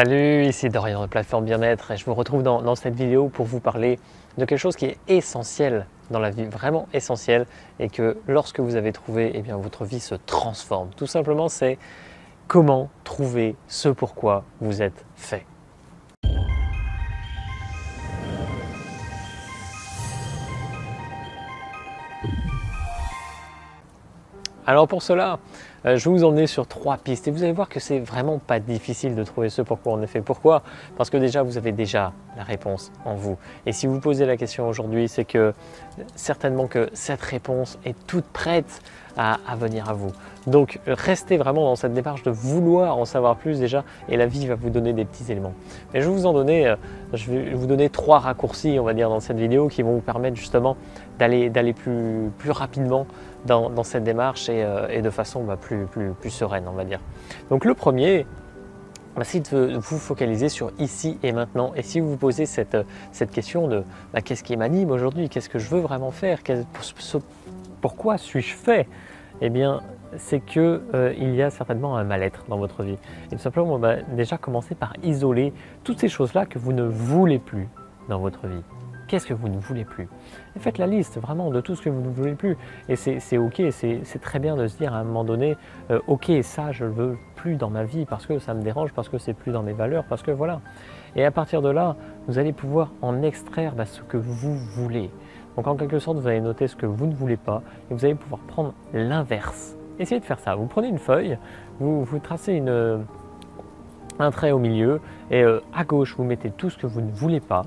Salut, ici Dorian de Plateforme Bien-être et je vous retrouve dans cette vidéo pour vous parler de quelque chose qui est essentiel dans la vie, vraiment essentiel, et que lorsque vous avez trouvé, eh bien, votre vie se transforme. Tout simplement, c'est comment trouver ce pourquoi vous êtes fait. Alors pour cela, je vais vous emmener sur 3 pistes et vous allez voir que c'est vraiment pas difficile de trouver ce pourquoi on est fait. Pourquoi? Parce que déjà vous avez déjà la réponse en vous. Et si vous posez la question aujourd'hui, c'est que certainement que cette réponse est toute prête à venir à vous. Donc restez vraiment dans cette démarche de vouloir en savoir plus déjà, et la vie va vous donner des petits éléments. Mais je vais vous donner 3 raccourcis, on va dire, dans cette vidéo qui vont vous permettre justement d'aller plus rapidement dans cette démarche et de façon plus sereine, on va dire. Donc le premier, c'est de vous focaliser sur ici et maintenant. Et si vous vous posez cette question de qu'est-ce qui m'anime aujourd'hui, qu'est-ce que je veux vraiment faire, pourquoi suis-je fait, eh bien c'est que il y a certainement un mal-être dans votre vie. Et tout simplement, déjà commencer par isoler toutes ces choses-là que vous ne voulez plus dans votre vie. Qu'est-ce que vous ne voulez plus? Et faites la liste vraiment de tout ce que vous ne voulez plus. Et c'est ok, c'est très bien de se dire à un moment donné, ok, ça je ne le veux plus dans ma vie parce que ça me dérange, parce que c'est plus dans mes valeurs, parce que voilà. Et à partir de là, vous allez pouvoir en extraire ce que vous voulez. Donc en quelque sorte, vous allez noter ce que vous ne voulez pas et vous allez pouvoir prendre l'inverse. Essayez de faire ça. Vous prenez une feuille, vous tracez un trait au milieu et à gauche, vous mettez tout ce que vous ne voulez pas.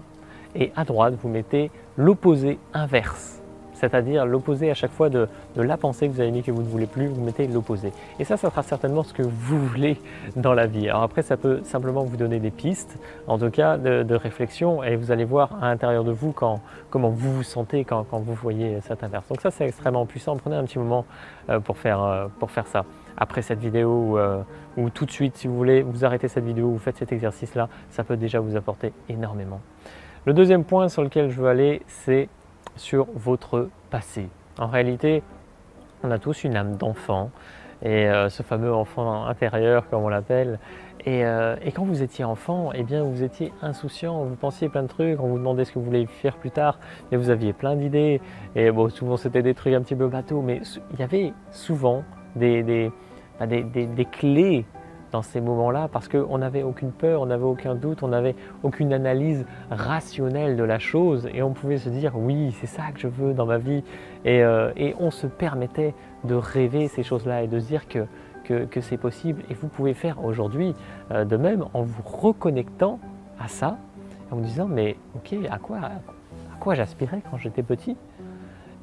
Et à droite, vous mettez l'opposé inverse, c'est-à-dire l'opposé à chaque fois de la pensée que vous avez mis que vous ne voulez plus, vous mettez l'opposé. Et ça sera certainement ce que vous voulez dans la vie. Alors après, ça peut simplement vous donner des pistes, en tout cas de réflexion, et vous allez voir à l'intérieur de vous comment vous vous sentez quand vous voyez cet inverse. Donc ça, c'est extrêmement puissant. Prenez un petit moment pour faire ça. Après cette vidéo ou tout de suite, si vous voulez, vous arrêtez cette vidéo, vous faites cet exercice-là, ça peut déjà vous apporter énormément. Le deuxième point sur lequel je veux aller, c'est sur votre passé. En réalité, on a tous une âme d'enfant, et ce fameux enfant intérieur, comme on l'appelle. Et quand vous étiez enfant, eh bien, vous étiez insouciant, vous pensiez plein de trucs, on vous demandait ce que vous voulez faire plus tard, et vous aviez plein d'idées. Et bon, souvent c'était des trucs un petit peu bateaux, mais il y avait souvent des clés dans ces moments-là, parce qu'on n'avait aucune peur, on n'avait aucun doute, on n'avait aucune analyse rationnelle de la chose, et on pouvait se dire oui, c'est ça que je veux dans ma vie, et on se permettait de rêver ces choses-là et de se dire que c'est possible. Et vous pouvez faire aujourd'hui de même en vous reconnectant à ça, en vous disant mais ok, à quoi j'aspirais quand j'étais petit.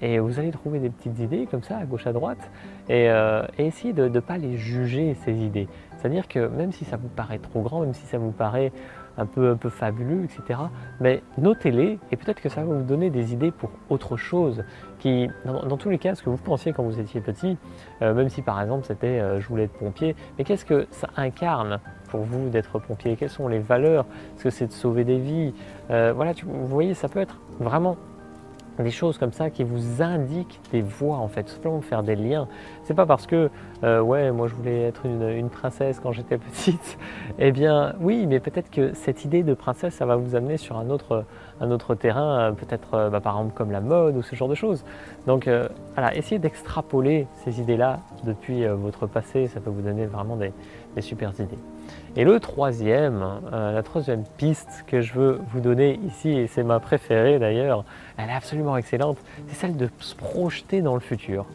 Et vous allez trouver des petites idées comme ça à gauche à droite, et essayer de ne pas les juger, ces idées. C'est-à-dire que même si ça vous paraît trop grand, même si ça vous paraît un peu fabuleux, etc., mais notez-les, et peut-être que ça va vous donner des idées pour autre chose qui, dans tous les cas, ce que vous pensiez quand vous étiez petit, même si par exemple c'était je voulais être pompier, mais qu'est-ce que ça incarne pour vous d'être pompier? Quelles sont les valeurs? Est-ce que c'est de sauver des vies? Voilà, vous voyez, ça peut être vraiment des choses comme ça qui vous indiquent des voies, en fait, tout simplement faire des liens. C'est pas parce que ouais, moi je voulais être une princesse quand j'étais petite. Eh bien oui, mais peut-être que cette idée de princesse, ça va vous amener sur un autre terrain, peut-être par exemple comme la mode ou ce genre de choses. Donc voilà, essayez d'extrapoler ces idées-là depuis votre passé, ça peut vous donner vraiment des super idées. Et la troisième piste que je veux vous donner ici, et c'est ma préférée d'ailleurs, elle est absolument excellente, c'est celle de se projeter dans le futur.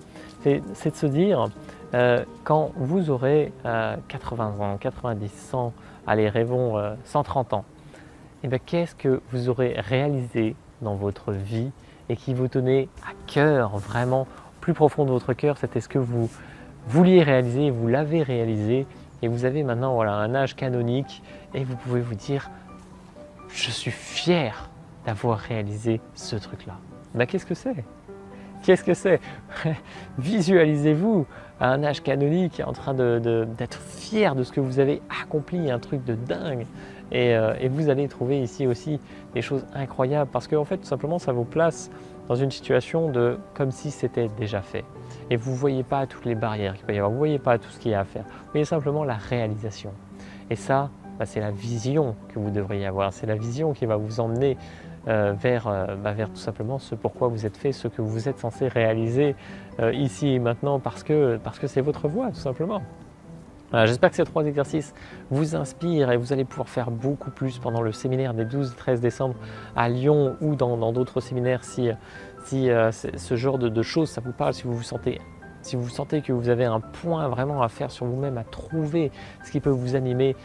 C'est de se dire, quand vous aurez 80 ans, 90, 100, allez rêvons 130 ans, et bien qu'est-ce que vous aurez réalisé dans votre vie et qui vous tenait à cœur, vraiment plus profond de votre cœur, c'était ce que vous vouliez réaliser, vous l'avez réalisé. Et vous avez maintenant voilà, un âge canonique, et vous pouvez vous dire « Je suis fier d'avoir réalisé ce truc-là ». Ben, qu'est-ce que c'est? Qu'est-ce que c'est? Visualisez-vous à un âge canonique en train d'être fier de ce que vous avez accompli, un truc de dingue. Et vous allez trouver ici aussi des choses incroyables, parce qu'en fait, tout simplement, ça vous place dans une situation comme si c'était déjà fait. Et vous ne voyez pas toutes les barrières qu'il peut y avoir, vous ne voyez pas tout ce qu'il y a à faire, vous voyez simplement la réalisation. Et ça, c'est la vision que vous devriez avoir. C'est la vision qui va vous emmener vers tout simplement ce pourquoi vous êtes fait, ce que vous êtes censé réaliser ici et maintenant parce que c'est votre voie tout simplement. Voilà, j'espère que ces 3 exercices vous inspirent et vous allez pouvoir faire beaucoup plus pendant le séminaire des 12 et 13 décembre à Lyon ou dans d'autres séminaires si ce genre de choses ça vous parle, si vous sentez que vous avez un point vraiment à faire sur vous-même, à trouver ce qui peut vous animer,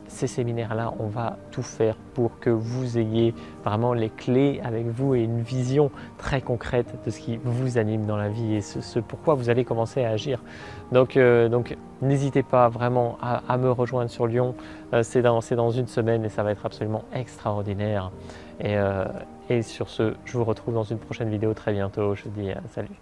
ces séminaires-là, on va tout faire pour que vous ayez vraiment les clés avec vous et une vision très concrète de ce qui vous anime dans la vie et ce pourquoi vous allez commencer à agir. Donc n'hésitez pas vraiment à me rejoindre sur Lyon. C'est dans une semaine et ça va être absolument extraordinaire. Et sur ce, je vous retrouve dans une prochaine vidéo très bientôt. Je vous dis salut.